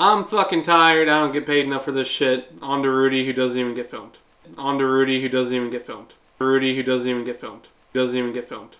I'm fucking tired. I don't get paid enough for this shit. On to Rudy, who doesn't even get filmed. On to Rudy, who doesn't even get filmed. Rudy, who doesn't even get filmed. Doesn't even get filmed.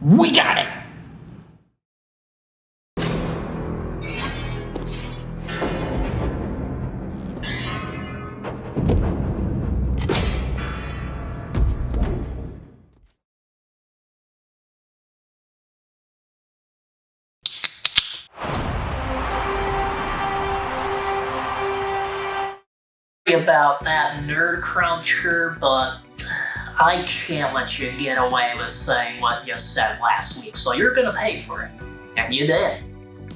We got it! About that nerd cruncher, but I can't let you get away with saying what you said last week, so you're gonna pay for it. And you did.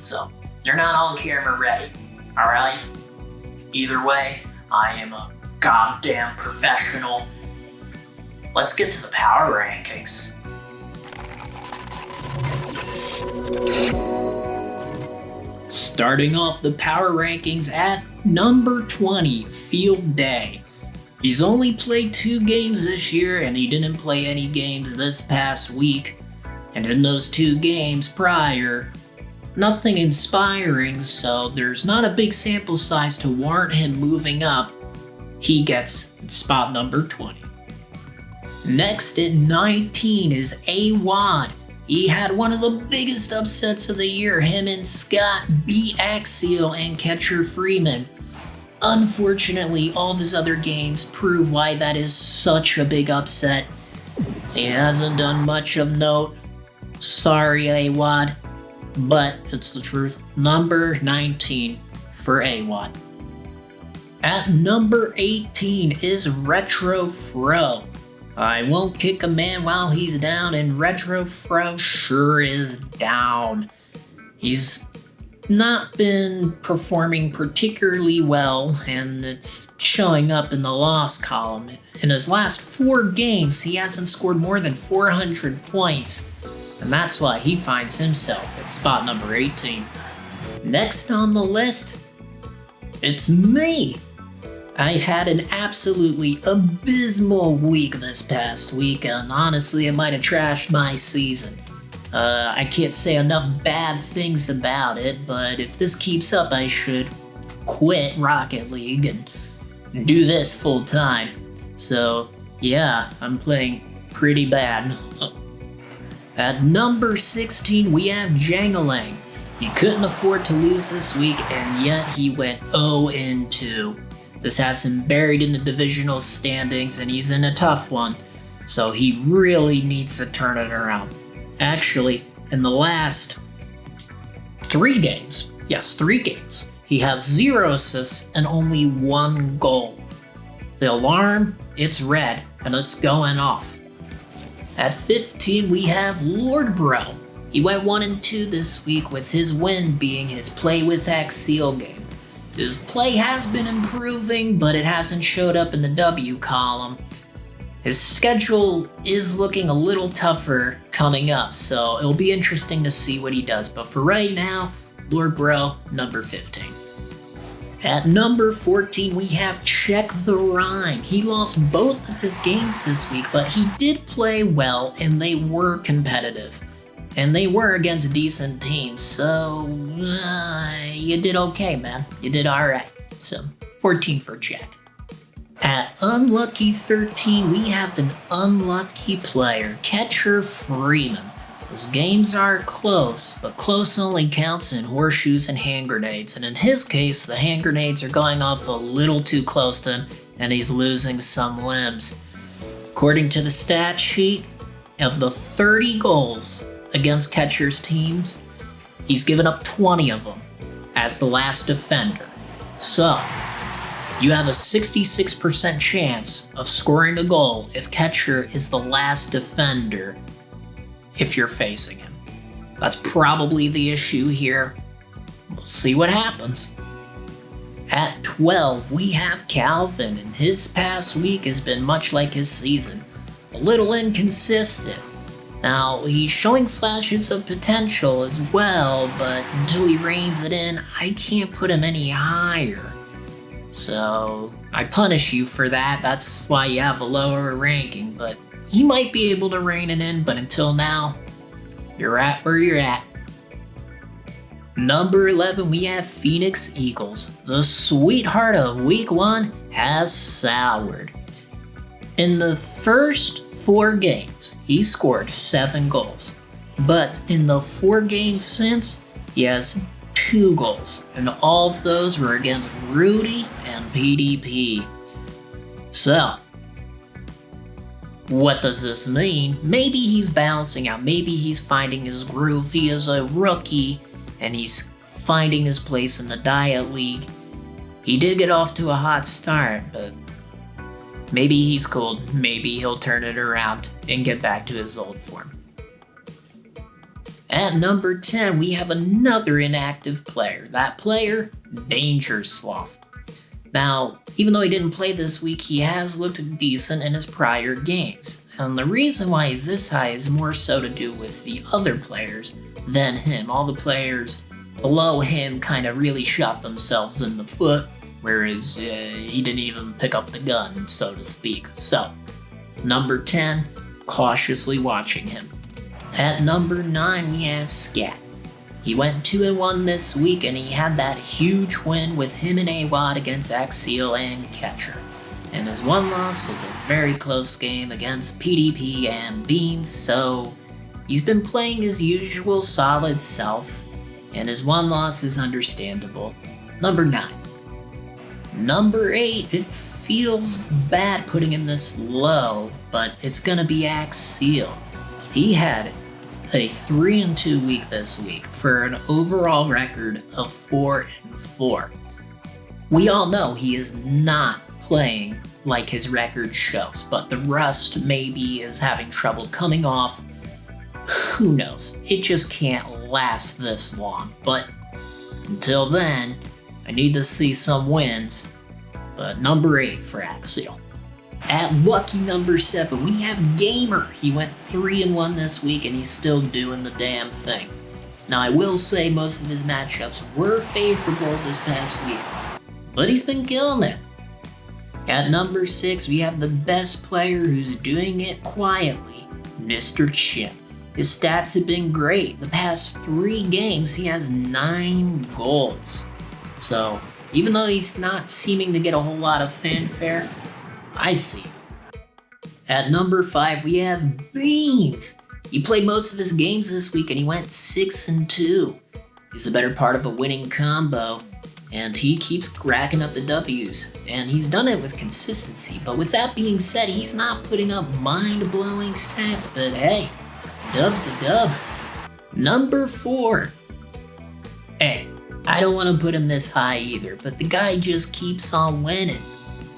So, you're not on camera ready, alright? Either way, I am a goddamn professional. Let's get to the power rankings. Starting off the power rankings at number 20, Field Day. He's only played 2 games this year, and he didn't play any games this past week. And in those 2 games prior, nothing inspiring, so there's not a big sample size to warrant him moving up. He gets spot number 20. Next at 19 is A-Wad. He had one of the biggest upsets of the year. Him and Scott beat Axial and Catcher Freeman. Unfortunately, all of his other games prove why that is such a big upset. He hasn't done much of note. Sorry, A-Wad, but it's the truth. Number 19 for A-Wad. At number 18 is Retro Fro. I won't kick a man while he's down, and Retro Fro sure is down. He's not been performing particularly well, and it's showing up in the loss column. In his last 4 games, he hasn't scored more than 400 points, and that's why he finds himself at spot number 18. Next on the list, it's me. I had an absolutely abysmal week this past week, and honestly, it might have trashed my season. I can't say enough bad things about it, but if this keeps up, I should quit Rocket League and do this full time. So, yeah, I'm playing pretty bad. At number 16, we have Jangalang. He couldn't afford to lose this week, and yet he went 0-2. This has him buried in the divisional standings, and he's in a tough one, so he really needs to turn it around. Actually, in the last 3 games, he has 0 assists and only 1 goal. The alarm, it's red, and it's going off. At 15, we have Lord Bro. He went 1-2 this week, with his win being his Play with Axial game. His play has been improving, but it hasn't showed up in the W column. His schedule is looking a little tougher coming up, so it'll be interesting to see what he does. But for right now, Lord Bro, number 15. At number 14, we have Check the Rhyme. He lost both of his games this week, but he did play well, and they were competitive. And they were against decent teams, so you did okay, man. You did alright. So, 14 for Jack. At unlucky 13, we have an unlucky player, Catcher Freeman. His games are close, but close only counts in horseshoes and hand grenades, and in his case, the hand grenades are going off a little too close to him, and he's losing some limbs. According to the stat sheet, of the 30 goals against Catcher's teams, he's given up 20 of them as the last defender. So, you have a 66% chance of scoring a goal if Catcher is the last defender if you're facing him. That's probably the issue here. We'll see what happens. At 12, we have Calvin, and his past week has been much like his season. A little inconsistent. Now, he's showing flashes of potential as well, but until he reins it in, I can't put him any higher. So, I punish you for that, that's why you have a lower ranking, but he might be able to rein it in, but until now, you're at where you're at. Number 11, we have Phoenix Eagles. The sweetheart of week 1 has soured. In the first 4 games, he scored 7 goals. But in the 4 games since, he has 2 goals. And all of those were against Rudy and PDP. So, what does this mean? Maybe he's balancing out. Maybe he's finding his groove. He is a rookie, and he's finding his place in the Diet League. He did get off to a hot start, but maybe he's cool. Maybe he'll turn it around and get back to his old form. At number 10, we have another inactive player. That player, Danger Sloth. Now, even though he didn't play this week, he has looked decent in his prior games. And the reason why he's this high is more so to do with the other players than him. All the players below him kind of really shot themselves in the foot, whereas he didn't even pick up the gun, so to speak. So, number 10, cautiously watching him. At number 9, we have Scat. He went 2-1 this week, and he had that huge win with him and AWOD against Axial and Catcher. And his one loss was a very close game against PDP and Beans, so he's been playing his usual solid self, and his one loss is understandable. Number 9. Number 8, it feels bad putting him this low, but it's gonna be Axial. He had a 3-2 week this week for an overall record of 4-4. We all know he is not playing like his record shows, but the rust maybe is having trouble coming off. Who knows? It just can't last this long, but until then, I need to see some wins. But number 8 for Axial. At lucky number 7, we have Gamer. He went 3-1 this week, and he's still doing the damn thing. Now, I will say most of his matchups were favorable this past week, but he's been killing it. At number 6, we have the best player who's doing it quietly, Mr. Chip. His stats have been great. The past 3 games, he has 9 goals. So, even though he's not seeming to get a whole lot of fanfare, I see. At number 5, we have Beans. He played most of his games this week, and he went 6-2. He's the better part of a winning combo, and he keeps racking up the W's, and he's done it with consistency. But with that being said, he's not putting up mind-blowing stats, but hey, dub's a dub. Number 4. Hey, I don't want to put him this high either, but the guy just keeps on winning.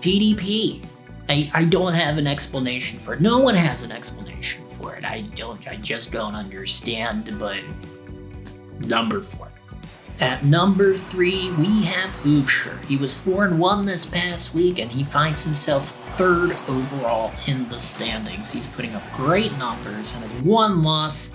PDP. I don't have an explanation for it. No one has an explanation for it. I just don't understand, but number 4. At number 3, we have Hoopsher. He was 4-1 this past week, and he finds himself 3rd overall in the standings. He's putting up great numbers, and his one loss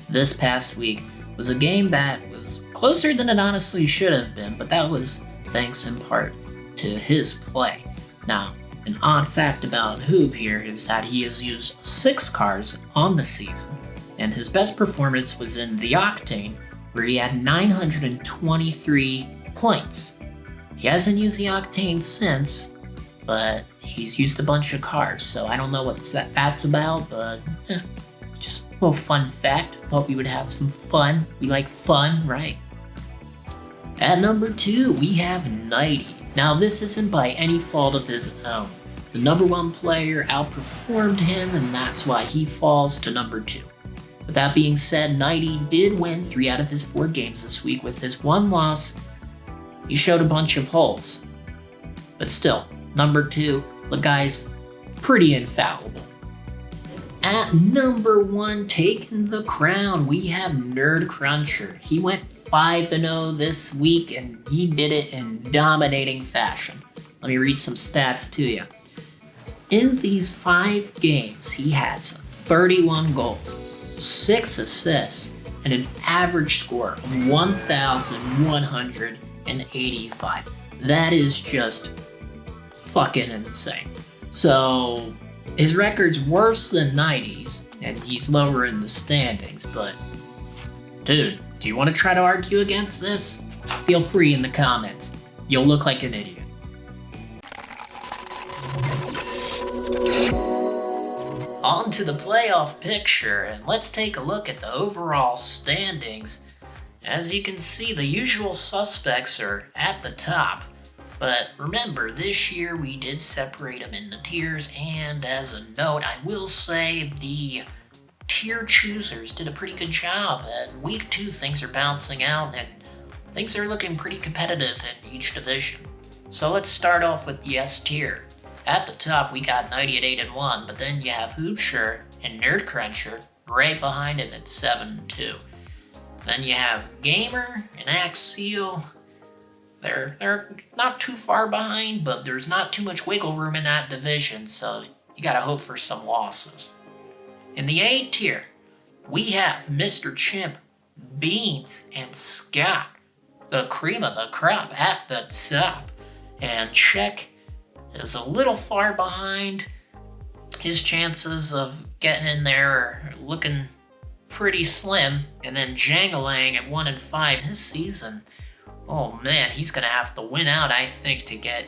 this past week was a game that was closer than it honestly should have been, but that was thanks in part to his play. Now, an odd fact about Hoop here is that he has used 6 cars on the season, and his best performance was in the Octane, where he had 923 points. He hasn't used the Octane since, but he's used a bunch of cars, so I don't know what that's about, but just a little fun fact. Thought we would have some fun. We like fun, right? At number 2, we have Nighty. Now, this isn't by any fault of his own. The number 1 player outperformed him, and that's why he falls to number 2. With that being said, Nighty did win 3 out of his 4 games this week. With his 1 loss, he showed a bunch of holes. But still, number 2, the guy's pretty infallible. At number 1, taking the crown, we have Nerd Cruncher. He went 5-0 this week, and he did it in dominating fashion. Let me read some stats to you. In these 5 games, he has 31 goals, 6 assists, and an average score of 1,185. That is just fucking insane. So, his record's worse than 90's, and he's lower in the standings, but dude, do you want to try to argue against this? Feel free in the comments. You'll look like an idiot. On to the playoff picture, and let's take a look at the overall standings. As you can see, the usual suspects are at the top. But remember, this year we did separate them into tiers, and as a note, I will say the tier choosers did a pretty good job. And week 2, things are bouncing out, and things are looking pretty competitive in each division. So let's start off with the S tier. At the top, we got Nighty at 8-1, but then you have Hoocher and Nerd Cruncher right behind him at 7-2. Then you have Gamer and Axial. They're not too far behind, but there's not too much wiggle room in that division, so you gotta hope for some losses. In the A tier, we have Mr. Chimp, Beans, and Scott, the cream of the crop at the top. And Check is a little far behind. His chances of getting in there are looking pretty slim. And then Jangalang at 1-5, his season, oh man, he's gonna have to win out, I think, to get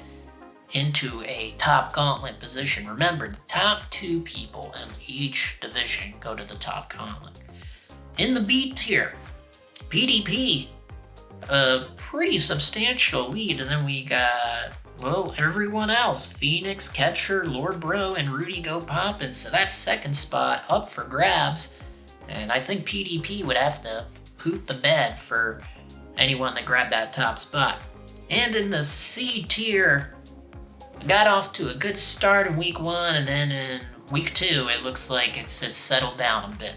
into a top gauntlet position. Remember, the top 2 people in each division go to the top gauntlet. In the B tier, PDP, a pretty substantial lead, and then we got, well, everyone else. Phoenix, Catcher, Lord Bro, and Rudy Go Poppin'. So that's second spot up for grabs. And I think PDP would have to poop the bed for anyone that grabbed that top spot. And in the C tier, got off to a good start in week 1, and then in week 2, it looks like it's settled down a bit.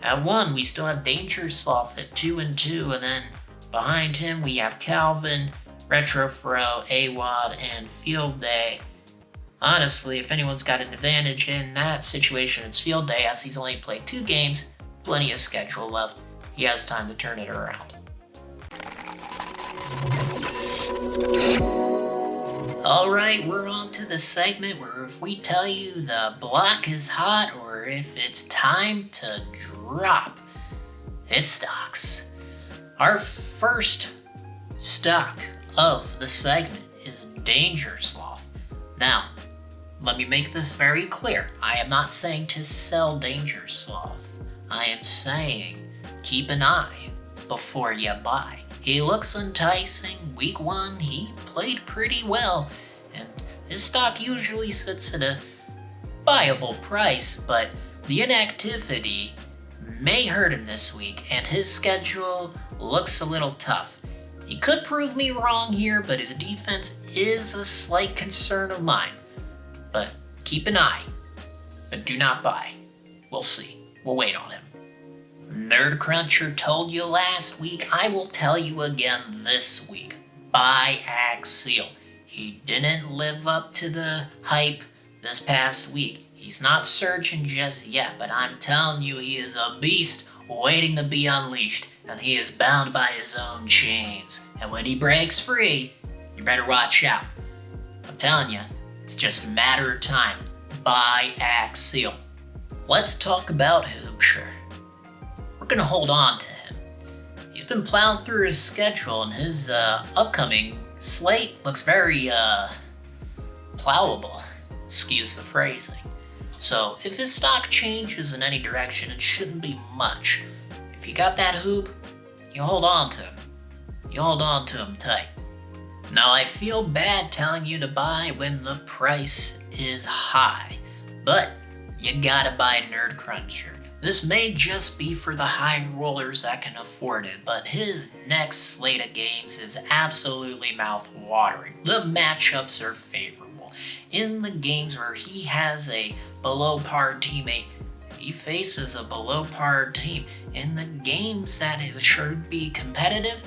At 1, we still have Danger Sloth at 2-2, and then behind him we have Calvin, Retrofro, AWOD, and Field Day. Honestly, if anyone's got an advantage in that situation, it's Field Day, as he's only played 2 games, plenty of schedule left. He has time to turn it around. Alright, we're on to the segment where if we tell you the block is hot or if it's time to drop hit stocks. Our first stock of the segment is Danger Sloth. Now, let me make this very clear. I am not saying to sell Danger Sloth. I am saying keep an eye before you buy. He looks enticing. Week 1, he played pretty well, and his stock usually sits at a buyable price, but the inactivity may hurt him this week, and his schedule looks a little tough. He could prove me wrong here, but his defense is a slight concern of mine. But keep an eye, but do not buy. We'll see. We'll wait on him. Nerd Cruncher told you last week, I will tell you again this week. Buy Axial. He didn't live up to the hype this past week. He's not surging just yet, but I'm telling you, he is a beast waiting to be unleashed, and he is bound by his own chains. And when he breaks free, you better watch out. I'm telling you, it's just a matter of time. Buy Axial. Let's talk about Hoopshire. we're gonna hold on to him. He's been plowing through his schedule, and his upcoming slate looks very plowable, excuse the phrasing. So if his stock changes in any direction, it shouldn't be much. If you got that hoop, you hold on to him. You hold on to him tight. Now I feel bad telling you to buy when the price is high, but you gotta buy Nerd Cruncher. This may just be for the high rollers that can afford it, but his next slate of games is absolutely mouth-watering. The matchups are favorable. In the games where he has a below-par teammate, he faces a below-par team. In the games that it should be competitive,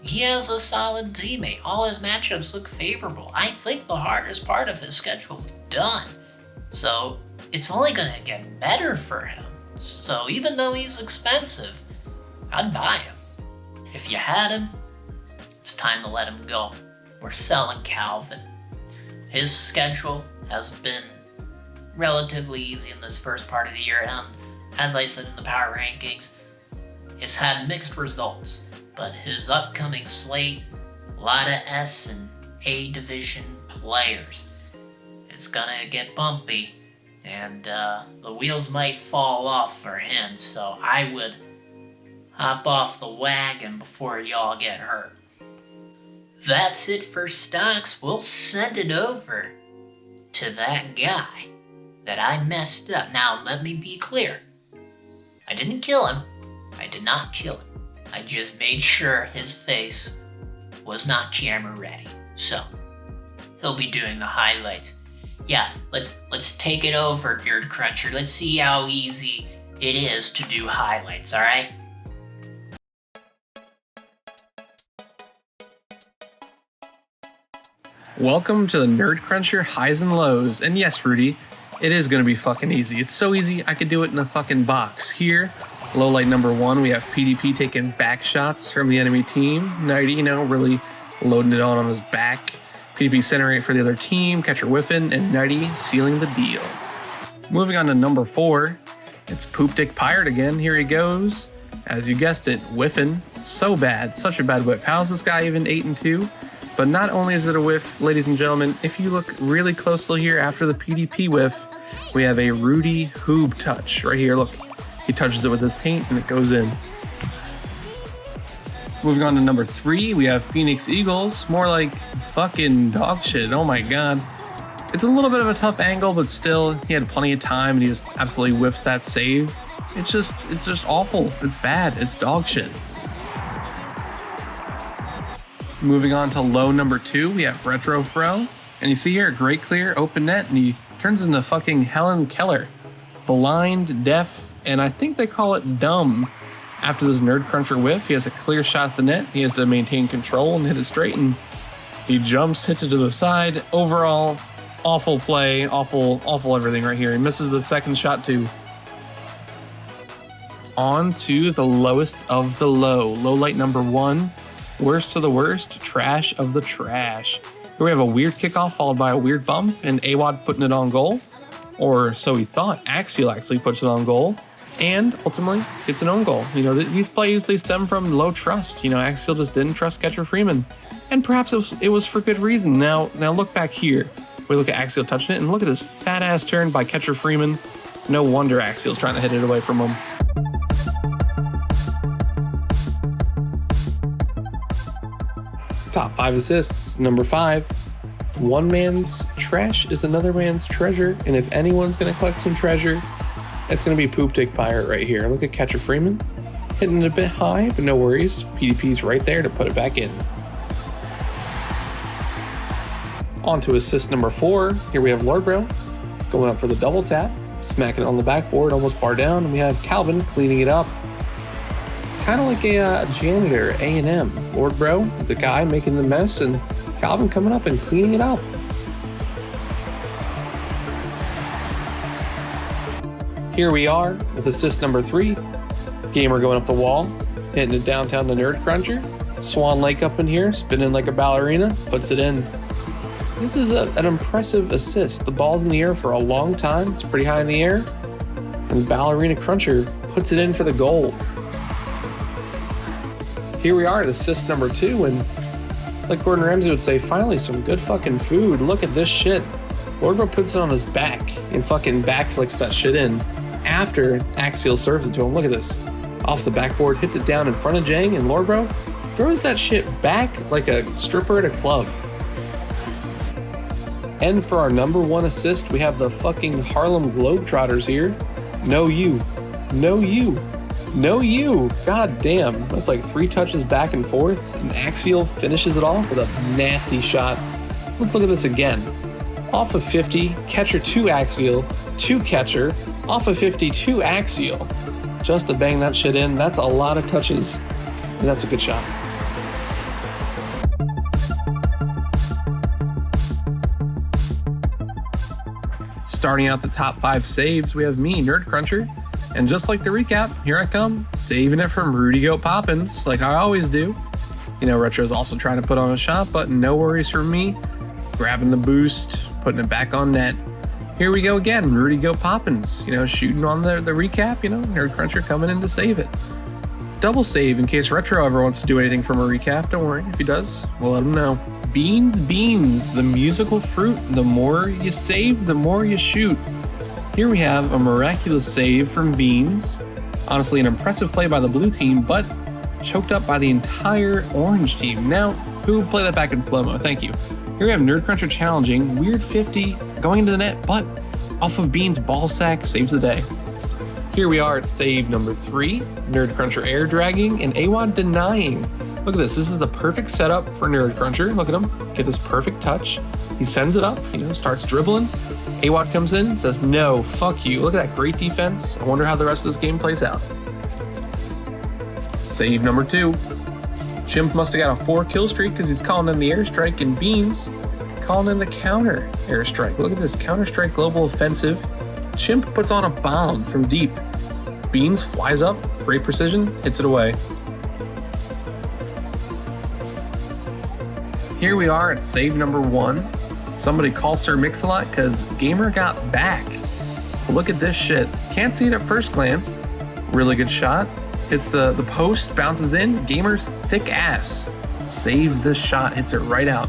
he has a solid teammate. All his matchups look favorable. I think the hardest part of his schedule's done. So it's only gonna get better for him. So even though he's expensive, I'd buy him. If you had him, it's time to let him go. We're selling Calvin. His schedule has been relatively easy in this first part of the year, and as I said in the power rankings, it's had mixed results. But his upcoming slate, a lot of S and A division players. It's gonna get bumpy, and the wheels might fall off for him, so I would hop off the wagon before y'all get hurt. That's it for stocks. We'll send it over to that guy that I messed up. Now, let me be clear. I didn't kill him. I did not kill him. I just made sure his face was not camera ready. So, he'll be doing the highlights. Yeah, let's take it over, Nerd Cruncher. Let's see how easy it is to do highlights, alright? Welcome to the Nerd Cruncher highs and lows. And yes, Rudy, it is going to be fucking easy. It's so easy, I could do it in a fucking box. Here, low light number 1, we have PDP taking back shots from the enemy team. Nighty, really loading it on his back. PDP centering it for the other team, catcher whiffing, and Nighty sealing the deal. Moving on to number 4, it's Poop Dick Pirate again. Here he goes. As you guessed it, whiffing. So bad, such a bad whiff. How's this guy even 8-2? But not only is it a whiff, ladies and gentlemen, if you look really closely here after the PDP whiff, we have a Rudy Hoob touch right here. Look, he touches it with his taint and it goes in. Moving on to number 3, we have Phoenix Eagles. More like fucking dog shit. Oh my god. It's a little bit of a tough angle, but still, he had plenty of time and he just absolutely whiffs that save. It's just awful. It's bad. It's dog shit. Moving on to low number 2, we have Retro Pro. And you see here, great clear, open net, and he turns into fucking Helen Keller. Blind, deaf, and I think they call it dumb. After this Nerd Cruncher whiff, he has a clear shot at the net. He has to maintain control and hit it straight, and he jumps, hits it to the side. Overall, awful play, awful everything right here. He misses the second shot too. On to the lowest of the low. Low light number 1, worst of the worst, trash of the trash. Here we have a weird kickoff followed by a weird bump, and Awad putting it on goal. Or so he thought. Axial actually puts it on goal. And ultimately, it's an own goal. These plays, they stem from low trust. Axial just didn't trust catcher Freeman. And perhaps it was for good reason. Now look back here. We look at Axial touching it, and look at this fat-ass turn by catcher Freeman. No wonder Axial's trying to hit it away from him. Top 5 assists. Number 5. One man's trash is another man's treasure. And if anyone's going to collect some treasure, it's going to be Poop Dick Pirate right here. Look at catcher Freeman. Hitting it a bit high, but no worries. PDP's right there to put it back in. On to assist number 4. Here we have Lord Bro going up for the double tap. Smacking it on the backboard, almost bar down. And we have Calvin cleaning it up. Kind of like a janitor, A&M. Lord Bro, the guy making the mess, and Calvin coming up and cleaning it up. Here we are with assist number 3. Gamer going up the wall, hitting it downtown to Nerd Cruncher. Swan Lake up in here, spinning like a ballerina, puts it in. This is an impressive assist. The ball's in the air for a long time. It's pretty high in the air. And Ballerina Cruncher puts it in for the goal. Here we are at assist number 2, and like Gordon Ramsay would say, finally some good fucking food. Look at this shit. Lordbro puts it on his back and fucking backflicks that shit in after Axial serves it to him. Look at this. Off the backboard, hits it down in front of Jang, and Lordbro throws that shit back like a stripper at a club. And for our number 1 assist, we have the fucking Harlem Globetrotters here. No you. No you. No you. God damn. That's like 3 touches back and forth, and Axial finishes it off with a nasty shot. Let's look at this again. Off of 50, catcher to Axial, to catcher, off of 50 to Axial. Just to bang that shit in, that's a lot of touches, and that's a good shot. Starting out the top 5 saves, we have me, Nerd Cruncher. And just like the recap, here I come, saving it from Rudy Goat Poppins, like I always do. You know, Retro's also trying to put on a shot, but no worries for me. Grabbing the boost, putting it back on net. Here we go again, Rudy Goat Poppins, you know, shooting on the recap, you know, Nerd Cruncher coming in to save it. Double save in case Retro ever wants to do anything from a recap, don't worry, if he does, we'll let him know. Beans, the musical fruit. The more you save, the more you shoot. Here we have a miraculous save from Beans. Honestly, an impressive play by the blue team, but choked up by the entire orange team. Now, who play that back in slow-mo? Thank you. Here we have Nerd Cruncher challenging, weird 50, going into the net, but off of Beans' ball sack saves the day. Here we are at save number 3, Nerd Cruncher air dragging and Awad denying. Look at this. This is the perfect setup for Nerd Cruncher. Look at him. Get this perfect touch. He sends it up, you know, starts dribbling. Awad comes in, says, no, fuck you. Look at that great defense. I wonder how the rest of this game plays out. Save number 2. Chimp must have got a 4 kill streak because he's calling in the airstrike, and Beans calling in the counter airstrike. Look at this Counter-Strike Global Offensive. Chimp puts on a bomb from deep. Beans flies up, great precision, hits it away. Here we are at save number 1. Somebody call Sir Mix-a-Lot because Gamer got back. Look at this shit. Can't see it at first glance. Really good shot. Hits the post, bounces in. Gamer's thick ass saves this shot, hits it right out.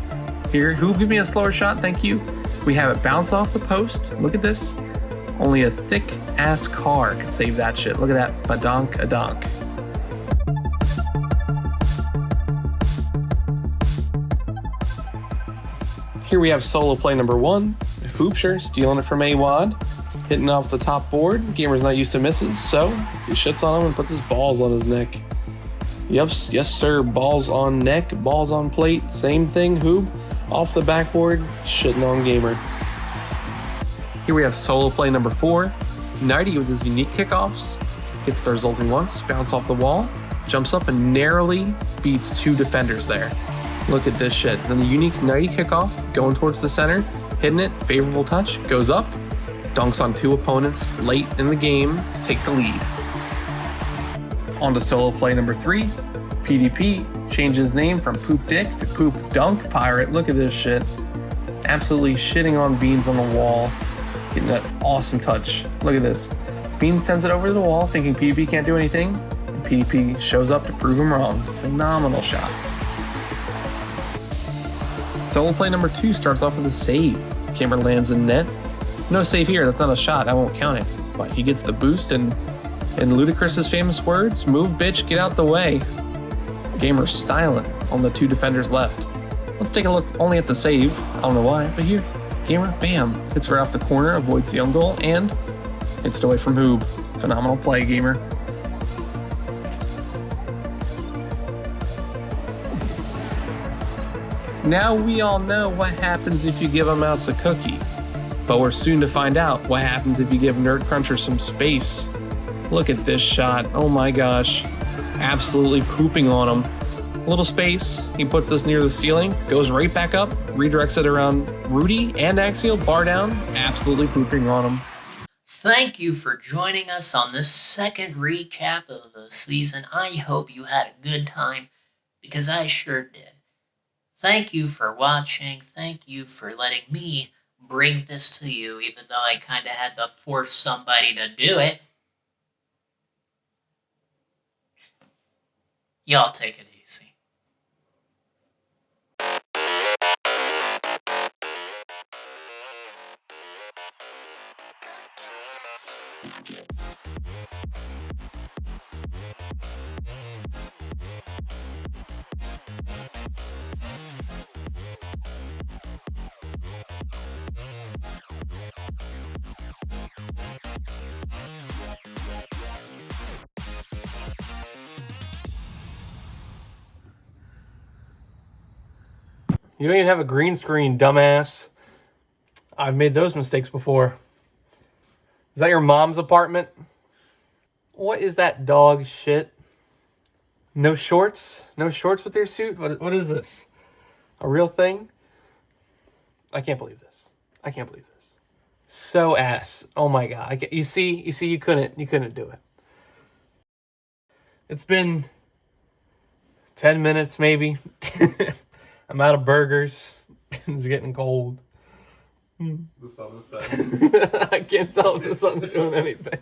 Here, who give me a slower shot? Thank you. We have it bounce off the post. Look at this. Only a thick ass car could save that shit. Look at that. Badonk-a-donk. Here we have solo play number 1. Hoopsher stealing it from Awad, hitting off the top board. Gamer's not used to misses, so he shits on him and puts his balls on his neck. Yes sir, balls on neck, balls on plate, same thing, Hoop. Off the backboard, shitting on Gamer. Here we have solo play number 4. Nighty with his unique kickoffs, gets the resulting once, bounce off the wall, jumps up and narrowly beats 2 defenders there. Look at this shit. Then the unique Nighty kickoff, going towards the center, hitting it, favorable touch, goes up, dunks on 2 opponents late in the game to take the lead. On to solo play number 3. PDP changes name from Poop Dick to Poop Dunk Pirate. Look at this shit. Absolutely shitting on Beans on the wall, getting that awesome touch. Look at this. Beans sends it over to the wall thinking PDP can't do anything, and PDP shows up to prove him wrong. Phenomenal shot. Solo play number 2 starts off with a save. Gamer lands in net. No save here, that's not a shot, I won't count it. But he gets the boost, and in Ludacris's famous words, move bitch, get out the way. Gamer styling on the 2 defenders left. Let's take a look only at the save. I don't know why, but here, Gamer, bam, hits right off the corner, avoids the own goal, and hits it away from Hoob. Phenomenal play, Gamer. Now we all know what happens if you give a mouse a cookie, but we're soon to find out what happens if you give Nerd Cruncher some space. Look at this shot, oh my gosh, absolutely pooping on him. A little space, he puts this near the ceiling, goes right back up, redirects it around Rudy and Axial, bar down, absolutely pooping on him. Thank you for joining us on this second recap of the season. I hope you had a good time, because I sure did. Thank you for watching. Thank you for letting me bring this to you, even though I kind of had to force somebody to do it. Y'all take it easy. You don't even have a green screen, dumbass. I've made those mistakes before. Is that your mom's apartment? What is that dog shit? No shorts? No shorts with your suit? What is this? A real thing? I can't believe this. I can't believe this. So ass. Oh my god. You see, you couldn't do it. It's been 10 minutes maybe. I'm out of burgers. It's getting cold. The sun is setting. I can't tell if the sun's doing anything.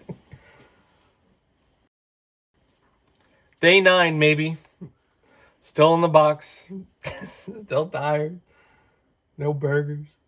Day 9 maybe. Still in the box. Still tired. No burgers.